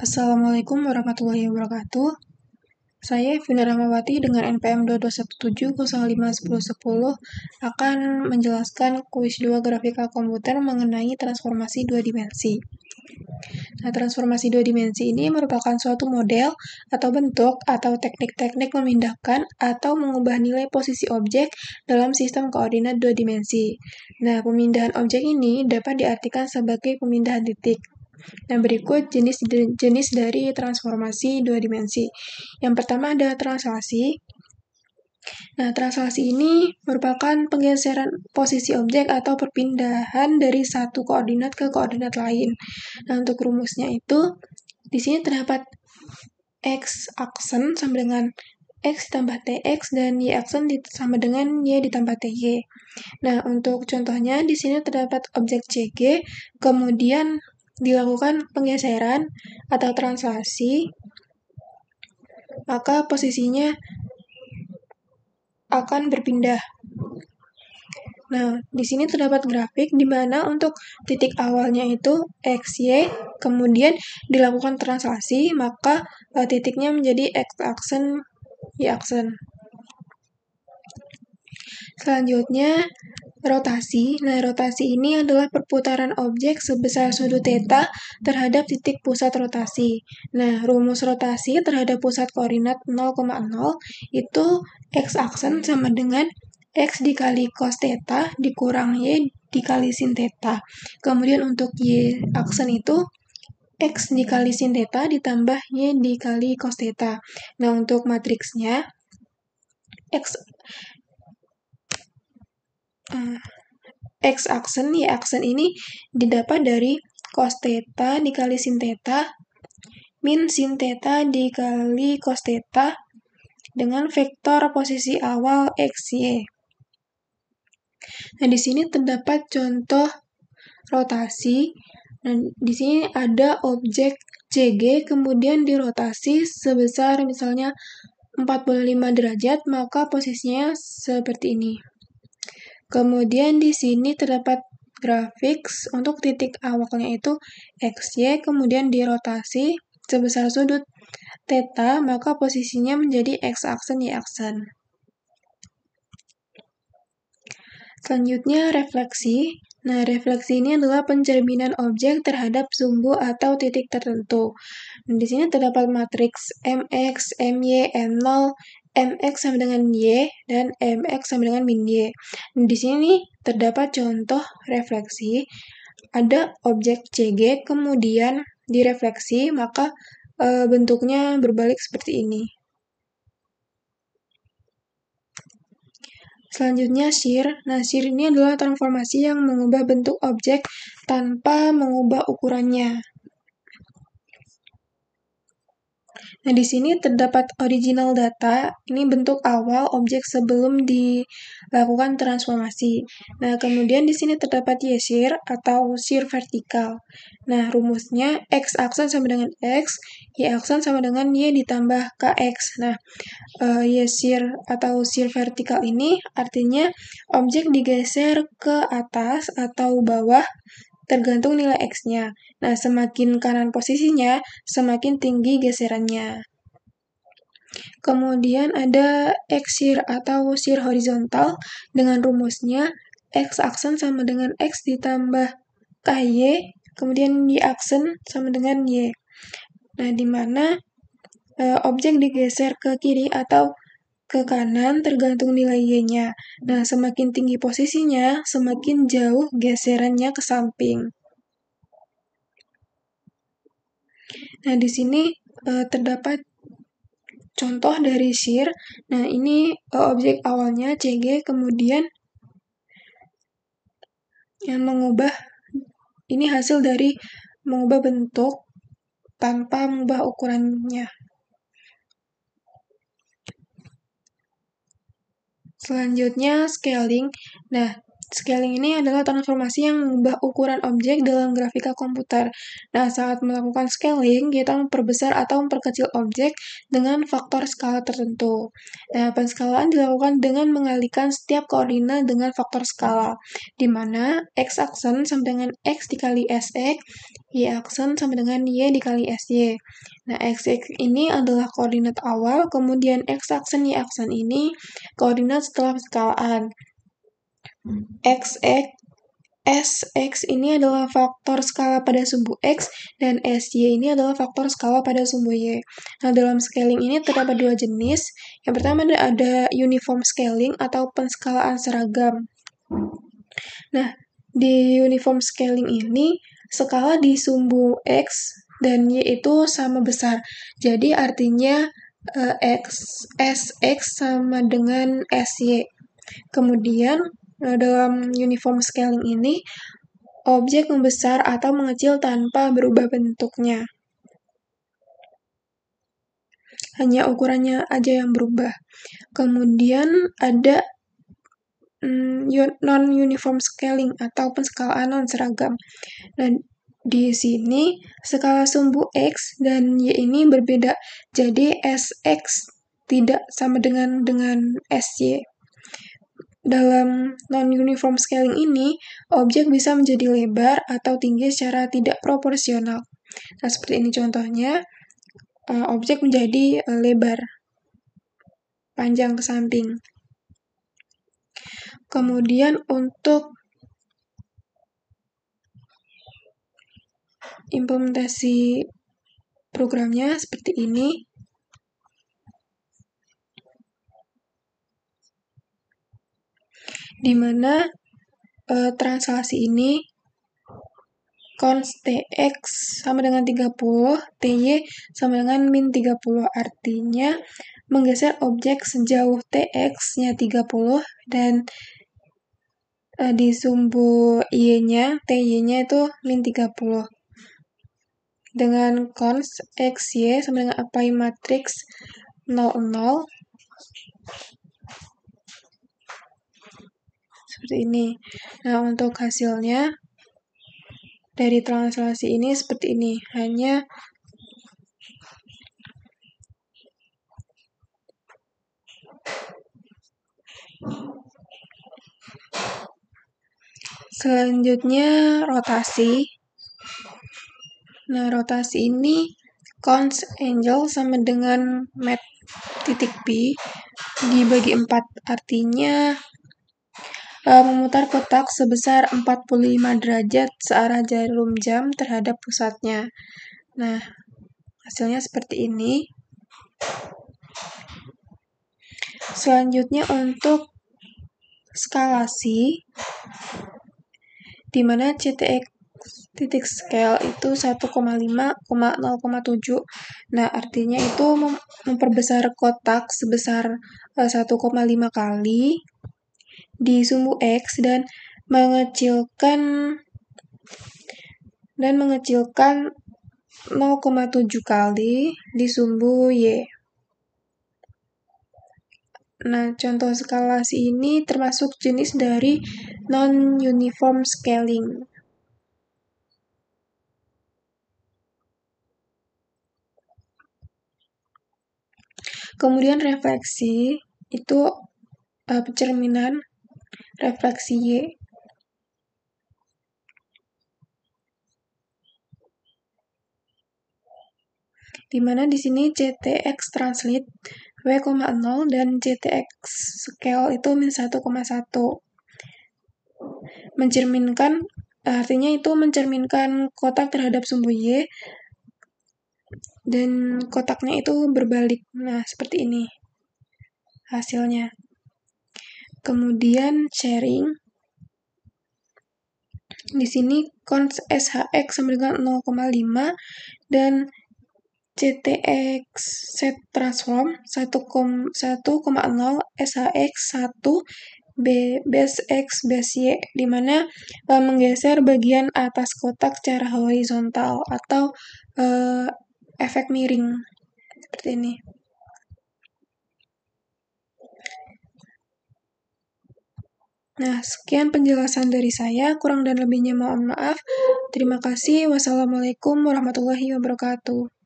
Assalamualaikum warahmatullahi wabarakatuh. Saya Vina Rahmawati dengan NPM 2217051010 akan menjelaskan kuis 2 grafika komputer mengenai transformasi dua dimensi. Nah, transformasi dua dimensi ini merupakan suatu model atau bentuk atau teknik-teknik memindahkan atau mengubah nilai posisi objek dalam sistem koordinat dua dimensi. Nah, pemindahan objek ini dapat diartikan sebagai pemindahan titik. Nah, berikut jenis dari transformasi dua dimensi. Yang pertama ada translasi. Nah, translasi ini merupakan penggeseran posisi objek atau perpindahan dari satu koordinat ke koordinat lain. Nah, untuk rumusnya itu, di sini terdapat x aksen sama dengan x ditambah tx dan y aksen sama dengan y ditambah ty. Nah, untuk contohnya di sini terdapat objek cg, kemudian dilakukan penggeseran atau translasi, maka posisinya akan berpindah. Nah, di sini terdapat grafik di mana untuk titik awalnya itu XY, kemudian dilakukan translasi, maka titiknya menjadi X aksen, Y aksen. Selanjutnya, rotasi. Nah, rotasi ini adalah perputaran objek sebesar sudut θ terhadap titik pusat rotasi. Nah, rumus rotasi terhadap pusat koordinat 0,0 itu X aksen sama dengan X dikali cos θ dikurang Y dikali sin θ. Kemudian untuk Y aksen itu X dikali sin θ ditambah Y dikali cos θ. Nah, untuk matriksnya X aksen, Y aksen ini didapat dari cos θ dikali sin θ min sin θ dikali cos θ dengan vektor posisi awal X, Y. Nah, di sini terdapat contoh rotasi. Nah, di sini ada objek CG kemudian dirotasi sebesar misalnya 45 derajat, maka posisinya seperti ini. Kemudian di sini terdapat grafik untuk titik awalnya itu XY, kemudian dirotasi sebesar sudut θ, maka posisinya menjadi X aksen, Y aksen. Selanjutnya refleksi. Nah, refleksi ini adalah pencerminan objek terhadap sumbu atau titik tertentu. Nah, di sini terdapat matriks MX, MY, M0, MX sama dengan Y, dan MX sama dengan min Y. Nah, di sini terdapat contoh refleksi. Ada objek CG, kemudian direfleksi, maka bentuknya berbalik seperti ini. Selanjutnya shear. Nah, shear ini adalah transformasi yang mengubah bentuk objek tanpa mengubah ukurannya. Nah, di sini terdapat original data, ini bentuk awal objek sebelum dilakukan transformasi. Nah, kemudian di sini terdapat Y-shear atau shear vertikal. Nah, rumusnya X aksen sama dengan X, Y aksen sama dengan Y ditambah KX. Nah, Y-shear atau shear vertikal ini artinya objek digeser ke atas atau bawah tergantung nilai X-nya. Nah, semakin kanan posisinya, semakin tinggi geserannya. Kemudian ada X-shear atau shear horizontal dengan rumusnya X aksen sama dengan X ditambah KY, kemudian Y aksen sama dengan Y. Nah, di mana objek digeser ke kiri atau ke kanan tergantung nilai Y-nya. Nah, semakin tinggi posisinya, semakin jauh geserannya ke samping. Nah, di sini terdapat contoh dari shear. Nah, ini objek awalnya CG, kemudian yang mengubah, ini hasil dari mengubah bentuk tanpa mengubah ukurannya. Selanjutnya scaling. Nah, Scaling ini adalah transformasi yang mengubah ukuran objek dalam grafika komputer. Nah, saat melakukan scaling, kita memperbesar atau memperkecil objek dengan faktor skala tertentu. Nah, penskalaan dilakukan dengan mengalihkan setiap koordinat dengan faktor skala, di mana x-aksen sama dengan x dikali sx, y-aksen sama dengan y dikali sy. Nah, x ini adalah koordinat awal, kemudian x-aksen, y-aksen ini koordinat setelah penskalaan. Sx ini adalah faktor skala pada sumbu x, dan sy ini adalah faktor skala pada sumbu y. Nah, dalam scaling ini terdapat dua jenis. Yang pertama ada uniform scaling atau penskalaan seragam. Nah, di uniform scaling ini, skala di sumbu x dan y itu sama besar. Jadi artinya sx sama dengan sy. Kemudian, dalam uniform scaling ini, objek membesar atau mengecil tanpa berubah bentuknya. Hanya ukurannya aja yang berubah. Kemudian ada non-uniform scaling atau penskalaan non-seragam. Dan di sini skala sumbu x dan y ini berbeda. Jadi sx tidak sama dengan sy. Dalam non-uniform scaling ini, objek bisa menjadi lebar atau tinggi secara tidak proporsional. Nah, seperti ini contohnya, objek menjadi lebar, panjang ke samping. Kemudian untuk implementasi programnya seperti ini. Di mana translasi ini const tx sama dengan 30, ty sama dengan min 30, artinya menggeser objek sejauh tx-nya 30 dan di sumbu y-nya, ty-nya itu min 30. Dengan const xy sama dengan apply matrix 0, 0. Seperti ini. Nah, untuk hasilnya dari translasi ini seperti ini. Hanya selanjutnya rotasi. Nah, rotasi ini const angle sama dengan mat titik p dibagi 4, artinya memutar kotak sebesar 45 derajat searah jarum jam terhadap pusatnya. Nah, hasilnya seperti ini. Selanjutnya untuk skalasi, di mana ctx titik scale itu 1,5,0,7. Nah, artinya itu memperbesar kotak sebesar 1,5 kali di sumbu x dan mengecilkan 0,7 kali di sumbu y. Nah, contoh skalasi ini termasuk jenis dari non-uniform scaling. Kemudian refleksi itu pencerminan refleksi Y. Di mana di sini ctx translate w,0 dan ctx scale itu min 1,1. Mencerminkan, artinya itu mencerminkan kotak terhadap sumbu Y dan kotaknya itu berbalik. Nah, seperti ini hasilnya. Kemudian sharing. Di sini const shx sama dengan 0,5 dan ctx set transform 1,0 shx 1 base x base y, di mana menggeser bagian atas kotak secara horizontal atau efek miring seperti ini. Nah, sekian penjelasan dari saya, kurang dan lebihnya mohon maaf. Terima kasih. Wassalamualaikum warahmatullahi wabarakatuh.